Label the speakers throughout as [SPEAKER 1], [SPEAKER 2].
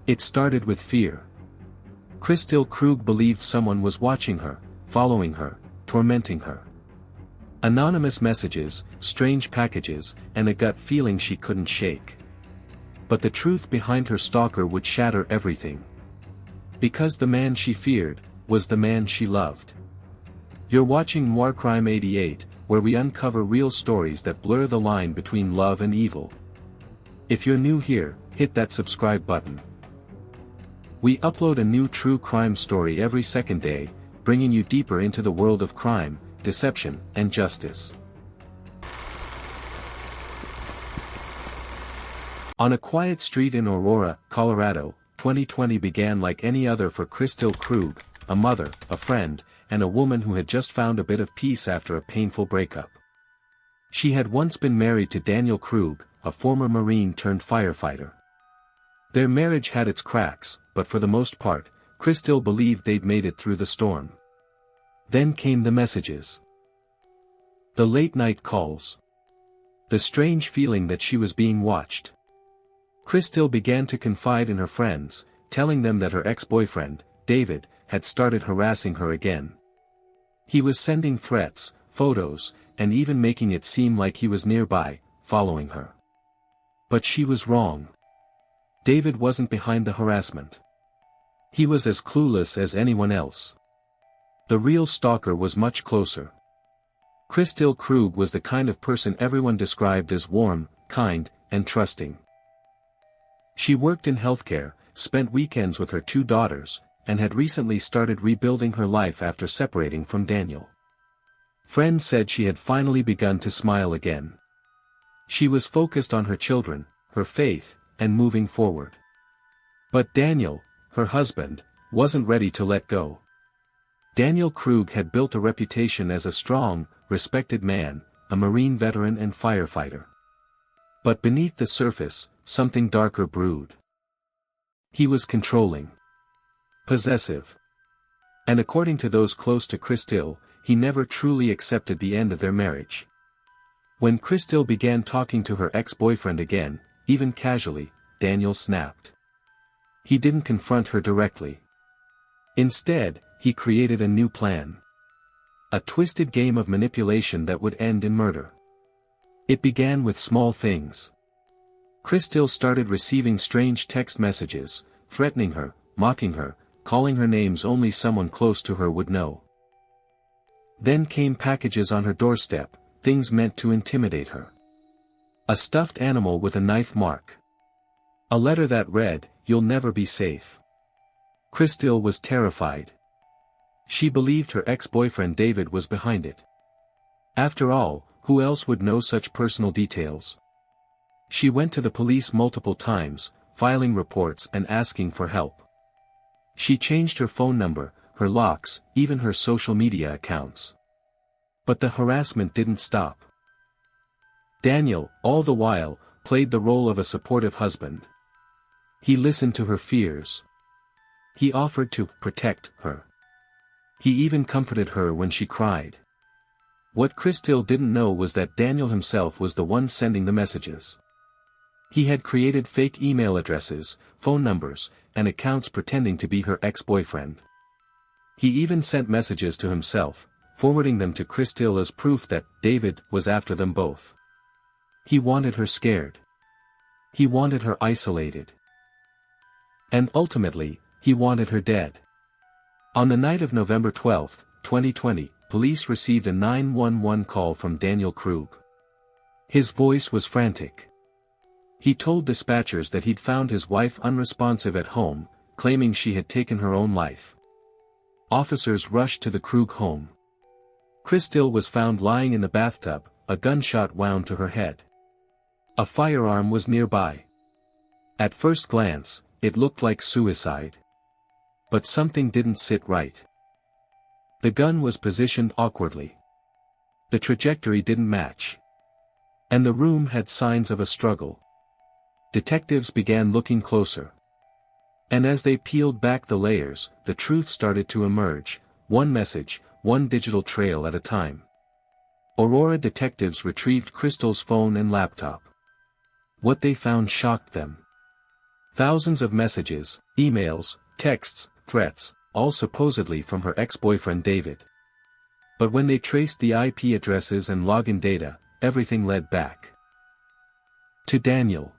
[SPEAKER 1] It started with fear. Kristil Krug believed someone was watching her, following her, tormenting her. Anonymous messages, strange packages, and a gut feeling she couldn't shake. But the truth behind her stalker would shatter everything. Because the man she feared was the man she loved. You're watching Noir Crime 88, where we uncover real stories that blur the line between love and evil. If you're new here, hit that subscribe button. We upload a new true crime story every second day, bringing you deeper into the world of crime, deception, and justice. On a quiet street in Aurora, Colorado, 2020 began like any other for Kristil Krug, a mother, a friend, and a woman who had just found a bit of peace after a painful breakup. She had once been married to Daniel Krug, a former Marine turned firefighter. Their marriage had its cracks, but for the most part, Kristil believed they'd made it through the storm. Then came the messages. The late-night calls. The strange feeling that she was being watched. Kristil began to confide in her friends, telling them that her ex-boyfriend, David, had started harassing her again. He was sending threats, photos, and even making it seem like he was nearby, following her. But she was wrong. David wasn't behind the harassment. He was as clueless as anyone else. The real stalker was much closer. Kristil Krug was the kind of person everyone described as warm, kind, and trusting. She worked in healthcare, spent weekends with her 2 daughters, and had recently started rebuilding her life after separating from Daniel. Friends said she had finally begun to smile again. She was focused on her children, her faith, and moving forward. But Daniel, her husband, wasn't ready to let go. Daniel Krug had built a reputation as a strong, respected man, a Marine veteran and firefighter. But beneath the surface, something darker brewed. He was controlling. Possessive. And according to those close to Kristil, he never truly accepted the end of their marriage. When Kristil began talking to her ex-boyfriend again, even casually, Daniel snapped. He didn't confront her directly. Instead, he created a new plan. A twisted game of manipulation that would end in murder. It began with small things. Kristil started receiving strange text messages, threatening her, mocking her, calling her names only someone close to her would know. Then came packages on her doorstep, things meant to intimidate her. A stuffed animal with a knife mark. A letter that read, "You'll never be safe." Kristil was terrified. She believed her ex-boyfriend David was behind it. After all, who else would know such personal details? She went to the police multiple times, filing reports and asking for help. She changed her phone number, her locks, even her social media accounts. But the harassment didn't stop. Daniel, all the while, played the role of a supportive husband. He listened to her fears. He offered to protect her. He even comforted her when she cried. What Kristil didn't know was that Daniel himself was the one sending the messages. He had created fake email addresses, phone numbers, and accounts pretending to be her ex-boyfriend. He even sent messages to himself, forwarding them to Kristil as proof that David was after them both. He wanted her scared. He wanted her isolated. And ultimately, he wanted her dead. On the night of November 12, 2020, police received a 911 call from Daniel Krug. His voice was frantic. He told dispatchers that he'd found his wife unresponsive at home, claiming she had taken her own life. Officers rushed to the Krug home. Kristil was found lying in the bathtub, a gunshot wound to her head. A firearm was nearby. At first glance, it looked like suicide. But something didn't sit right. The gun was positioned awkwardly. The trajectory didn't match. And the room had signs of a struggle. Detectives began looking closer. And as they peeled back the layers, the truth started to emerge, one message, one digital trail at a time. Aurora detectives retrieved Kristil's phone and laptop. What they found shocked them. Thousands of messages, emails, texts, threats, all supposedly from her ex-boyfriend David. But when they traced the IP addresses and login data, everything led back to Daniel.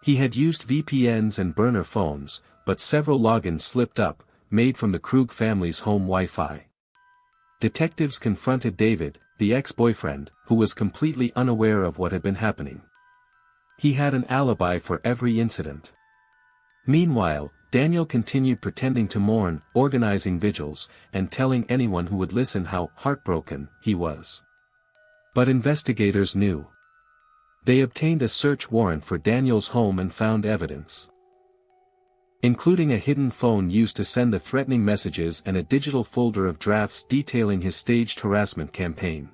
[SPEAKER 1] He had used VPNs and burner phones, but several logins slipped up, made from the Krug family's home Wi-Fi. Detectives confronted David, the ex-boyfriend, who was completely unaware of what had been happening. He had an alibi for every incident. Meanwhile, Daniel continued pretending to mourn, organizing vigils, and telling anyone who would listen how heartbroken he was. But investigators knew. They obtained a search warrant for Daniel's home and found evidence, including a hidden phone used to send the threatening messages and a digital folder of drafts detailing his staged harassment campaign.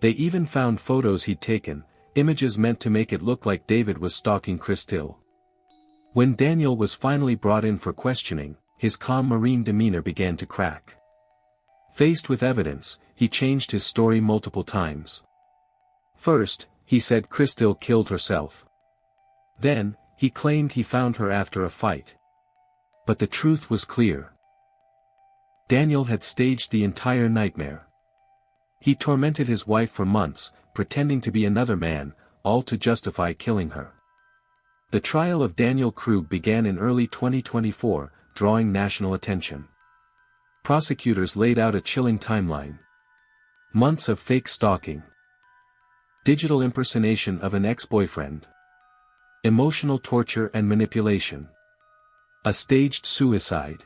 [SPEAKER 1] They even found photos he'd taken, images meant to make it look like David was stalking Kristil. When Daniel was finally brought in for questioning, his calm marine demeanor began to crack. Faced with evidence, he changed his story multiple times. First, he said Kristil killed herself. Then, he claimed he found her after a fight. But the truth was clear. Daniel had staged the entire nightmare. He tormented his wife for months, pretending to be another man, all to justify killing her. The trial of Daniel Krug began in early 2024, drawing national attention. Prosecutors laid out a chilling timeline. Months of fake stalking. Digital impersonation of an ex-boyfriend. Emotional torture and manipulation. A staged suicide.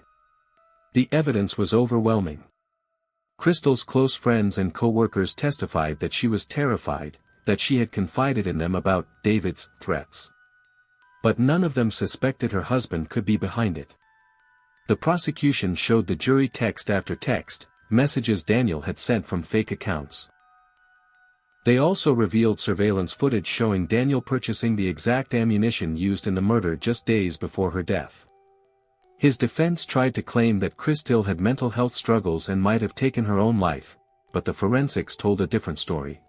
[SPEAKER 1] The evidence was overwhelming. Kristil's close friends and co-workers testified that she was terrified, that she had confided in them about David's threats. But none of them suspected her husband could be behind it. The prosecution showed the jury text after text, messages Daniel had sent from fake accounts. They also revealed surveillance footage showing Daniel purchasing the exact ammunition used in the murder just days before her death. His defense tried to claim that Kristil had mental health struggles and might have taken her own life, but the forensics told a different story.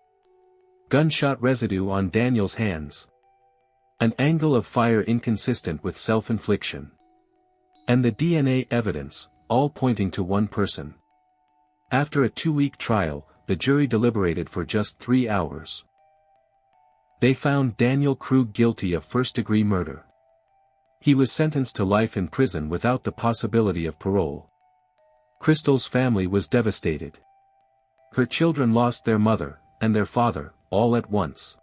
[SPEAKER 1] Gunshot residue on Daniel's hands. An angle of fire inconsistent with self-infliction. And the DNA evidence, all pointing to one person. After a 2-week trial, the jury deliberated for just 3 hours. They found Daniel Krug guilty of first-degree murder. He was sentenced to life in prison without the possibility of parole. Kristil's family was devastated. Her children lost their mother, and their father, all at once.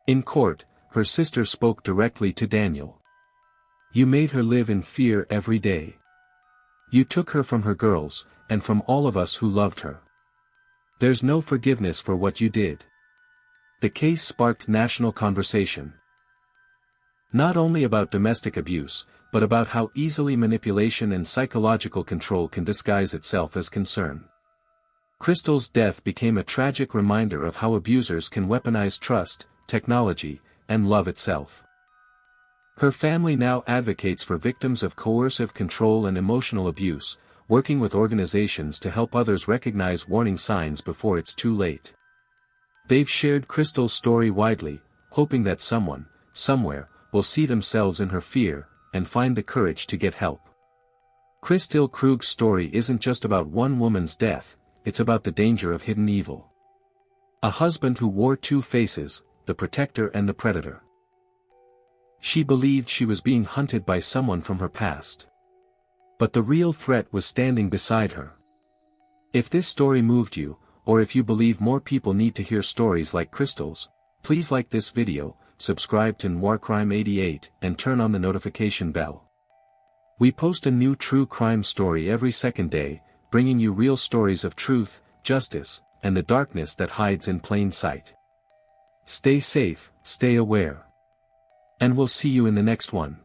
[SPEAKER 1] In court, her sister spoke directly to Daniel. "You made her live in fear every day. You took her from her girls, and from all of us who loved her. There's no forgiveness for what you did." The case sparked national conversation. Not only about domestic abuse, but about how easily manipulation and psychological control can disguise itself as concern. Kristil's death became a tragic reminder of how abusers can weaponize trust, technology, and love itself. Her family now advocates for victims of coercive control and emotional abuse, working with organizations to help others recognize warning signs before it's too late. They've shared Kristil's story widely, hoping that someone, somewhere, will see themselves in her fear, and find the courage to get help. Kristil Krug's story isn't just about one woman's death, it's about the danger of hidden evil. A husband who wore two faces, the protector and the predator. She believed she was being hunted by someone from her past. But the real threat was standing beside her. If this story moved you, or if you believe more people need to hear stories like Kristil's, please like this video, subscribe to Noir Crime 88, and turn on the notification bell. We post a new true crime story every second day, bringing you real stories of truth, justice, and the darkness that hides in plain sight. Stay safe, stay aware. And we'll see you in the next one.